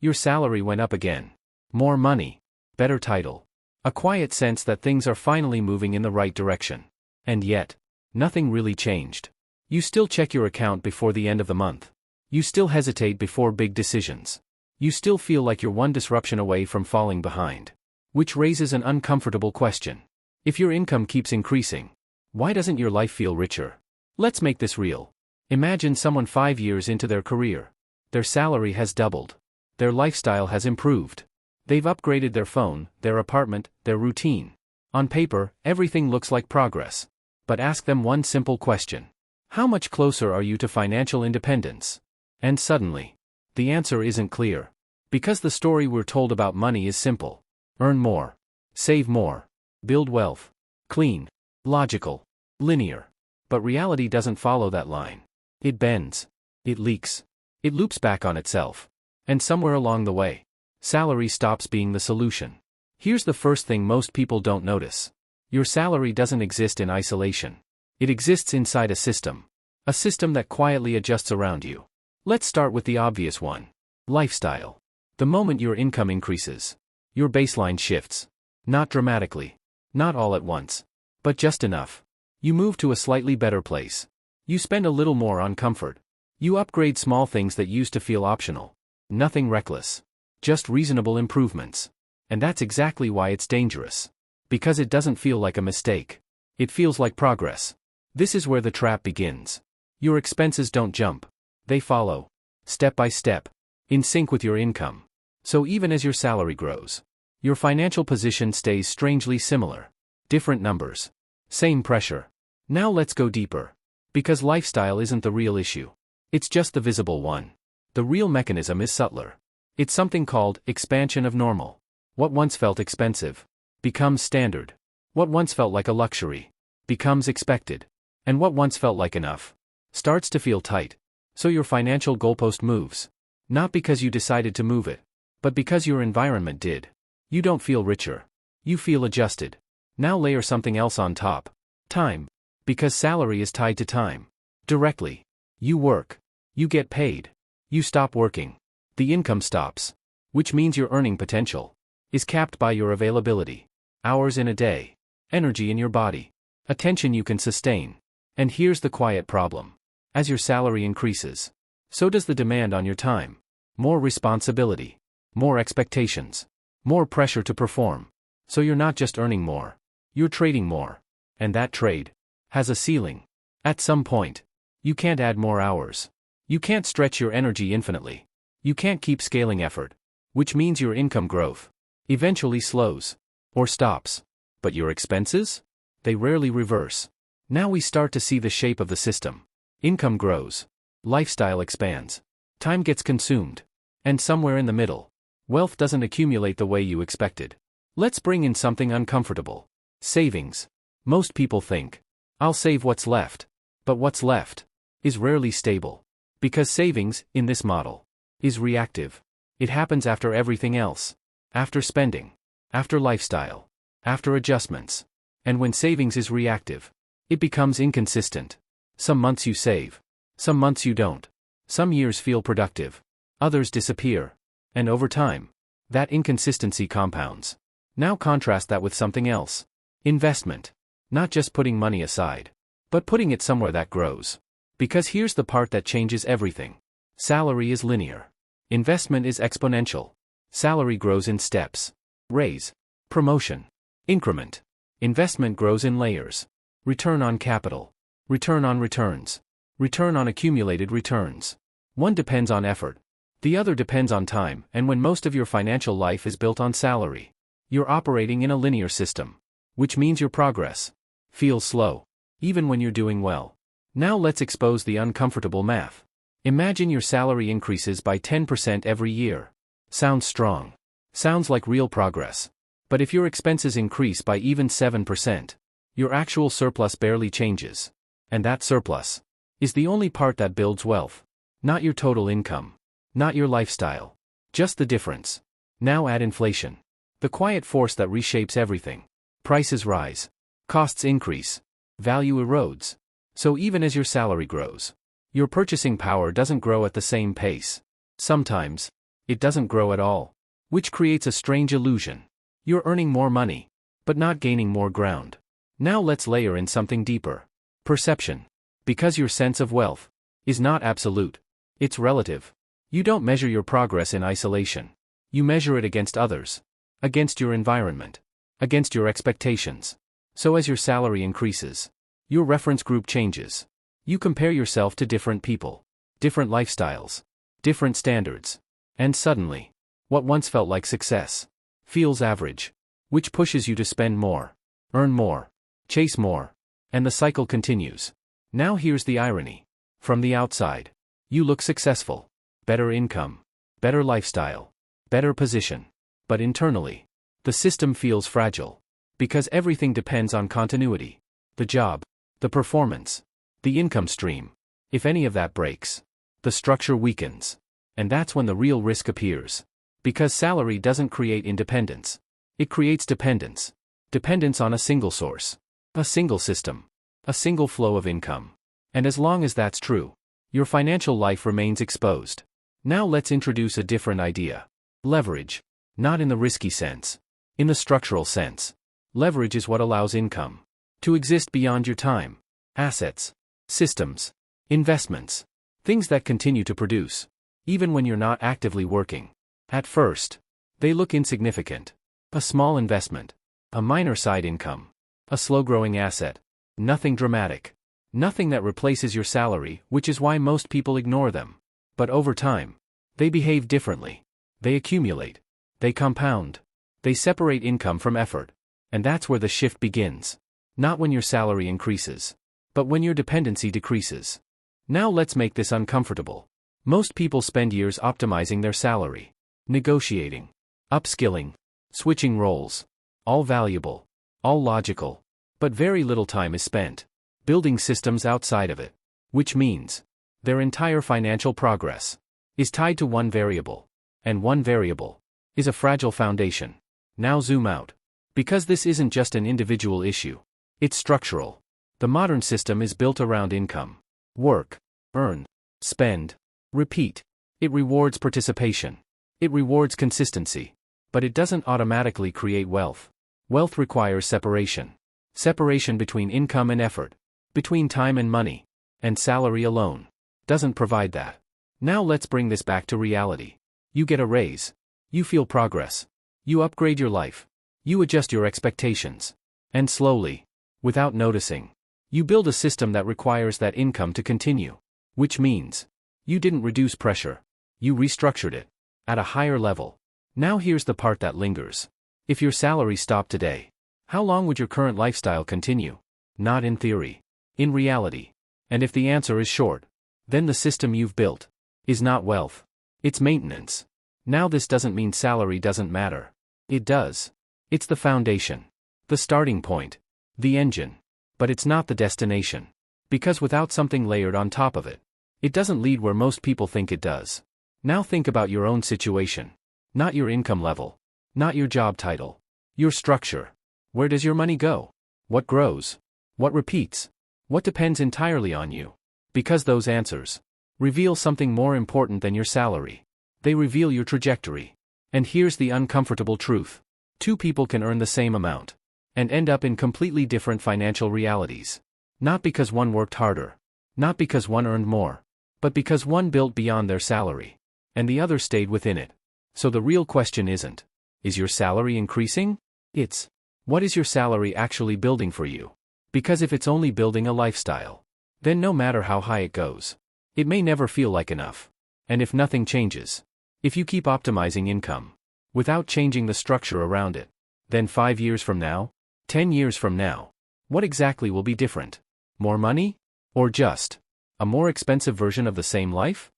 Your salary went up again. More money. Better title. A quiet sense that things are finally moving in the right direction. And yet, nothing really changed. You still check your account before the end of the month. You still hesitate before big decisions. You still feel like you're one disruption away from falling behind. Which raises an uncomfortable question. If your income keeps increasing, why doesn't your life feel richer? Let's make this real. Imagine someone 5 years into their career. Their salary has doubled. Their lifestyle has improved. They've upgraded their phone, their apartment, their routine. On paper, everything looks like progress. But ask them one simple question. How much closer are you to financial independence? And suddenly, the answer isn't clear. Because the story we're told about money is simple. Earn more. Save more. Build wealth. Clean. Logical. Linear. But reality doesn't follow that line. It bends. It leaks. It loops back on itself. And somewhere along the way, salary stops being the solution. Here's the first thing most people don't notice. Your salary doesn't exist in isolation. It exists inside a system. A system that quietly adjusts around you. Let's start with the obvious one. Lifestyle. The moment your income increases, your baseline shifts. Not dramatically. Not all at once. But just enough. You move to a slightly better place. You spend a little more on comfort. You upgrade small things that used to feel optional. Nothing reckless. Just reasonable improvements. And that's exactly why it's dangerous. Because it doesn't feel like a mistake. It feels like progress. This is where the trap begins. Your expenses don't jump. They follow. Step by step. In sync with your income. So even as your salary grows, your financial position stays strangely similar. Different numbers. Same pressure. Now let's go deeper. Because lifestyle isn't the real issue. It's just the visible one. The real mechanism is subtler. It's something called expansion of normal. What once felt expensive becomes standard. What once felt like a luxury becomes expected. And what once felt like enough starts to feel tight. So your financial goalpost moves. Not because you decided to move it, but because your environment did. You don't feel richer. You feel adjusted. Now layer something else on top. Time. Because salary is tied to time. Directly. You work. You get paid. You stop working. The income stops. Which means your earning potential is capped by your availability. Hours in a day. Energy in your body. Attention you can sustain. And here's the quiet problem. As your salary increases, so does the demand on your time. More responsibility. More expectations. More pressure to perform. So you're not just earning more. You're trading more. And that trade has a ceiling. At some point, you can't add more hours. You can't stretch your energy infinitely. You can't keep scaling effort. Which means your income growth eventually slows. Or stops. But your expenses? They rarely reverse. Now we start to see the shape of the system. Income grows. Lifestyle expands. Time gets consumed. And somewhere in the middle, wealth doesn't accumulate the way you expected. Let's bring in something uncomfortable. Savings. Most people think, I'll save what's left. But what's left is rarely stable. Because savings, in this model, is reactive. It happens after everything else. After spending. After lifestyle. After adjustments. And when savings is reactive, it becomes inconsistent. Some months you save. Some months you don't. Some years feel productive. Others disappear. And over time, that inconsistency compounds. Now contrast that with something else. Investment. Not just putting money aside, but putting it somewhere that grows. Because here's the part that changes everything. Salary is linear. Investment is exponential. Salary grows in steps. Raise. Promotion. Increment. Investment grows in layers. Return on capital. Return on returns. Return on accumulated returns. One depends on effort. The other depends on time, and when most of your financial life is built on salary, you're operating in a linear system. Which means your progress feels slow, even when you're doing well. Now let's expose the uncomfortable math. Imagine your salary increases by 10% every year. Sounds strong. Sounds like real progress. But if your expenses increase by even 7%, your actual surplus barely changes. And that surplus is the only part that builds wealth. Not your total income. Not your lifestyle. Just the difference. Now add inflation. The quiet force that reshapes everything. Prices rise. Costs increase. Value erodes. So even as your salary grows, your purchasing power doesn't grow at the same pace. Sometimes, it doesn't grow at all. Which creates a strange illusion. You're earning more money, but not gaining more ground. Now let's layer in something deeper. Perception. Because your sense of wealth is not absolute. It's relative. You don't measure your progress in isolation. You measure it against others, against your environment, against your expectations. So as your salary increases, your reference group changes. You compare yourself to different people, different lifestyles, different standards. And suddenly, what once felt like success feels average, which pushes you to spend more, earn more, chase more, and the cycle continues. Now here's the irony. From the outside, you look successful, better income, better lifestyle, better position. But internally, the system feels fragile. Because everything depends on continuity. The job, the performance, the income stream. If any of that breaks, the structure weakens. And that's when the real risk appears. Because salary doesn't create independence. It creates dependence. Dependence on a single source, a single system, a single flow of income. And as long as that's true, your financial life remains exposed. Now let's introduce a different idea. Leverage. Not in the risky sense. In the structural sense. Leverage is what allows income to exist beyond your time. Assets, systems, investments, things that continue to produce, even when you're not actively working. At first, they look insignificant. A small investment, a minor side income, a slow-growing asset. Nothing dramatic. Nothing that replaces your salary, which is why most people ignore them. But over time, they behave differently. They accumulate. They compound. They separate income from effort. And that's where the shift begins. Not when your salary increases, but when your dependency decreases. Now let's make this uncomfortable. Most people spend years optimizing their salary, negotiating, upskilling, switching roles. All valuable, all logical. But very little time is spent building systems outside of it. Which means their entire financial progress is tied to one variable. And one variable is a fragile foundation. Now zoom out. Because this isn't just an individual issue. It's structural. The modern system is built around income. Work, earn, spend, repeat. It rewards participation. It rewards consistency. But it doesn't automatically create wealth. Wealth requires separation. Separation between income and effort. Between time and money. And salary alone doesn't provide that. Now let's bring this back to reality. You get a raise. You feel progress. You upgrade your life. You adjust your expectations. And slowly, without noticing, you build a system that requires that income to continue. Which means, you didn't reduce pressure. You restructured it. At a higher level. Now here's the part that lingers. If your salary stopped today, how long would your current lifestyle continue? Not in theory. In reality. And if the answer is short, then the system you've built is not wealth. It's maintenance. Now this doesn't mean salary doesn't matter. It does. It's the foundation. The starting point. The engine. But it's not the destination. Because without something layered on top of it, it doesn't lead where most people think it does. Now think about your own situation. Not your income level. Not your job title. Your structure. Where does your money go? What grows? What repeats? What depends entirely on you? Because those answers reveal something more important than your salary. They reveal your trajectory. And here's the uncomfortable truth. Two people can earn the same amount and end up in completely different financial realities. Not because one worked harder. Not because one earned more. But because one built beyond their salary. And the other stayed within it. So the real question isn't, is your salary increasing? It's, what is your salary actually building for you? Because if it's only building a lifestyle, then no matter how high it goes, it may never feel like enough. And if nothing changes, if you keep optimizing income, without changing the structure around it, then 5 years from now, 10 years from now, what exactly will be different? More money? Or just a more expensive version of the same life?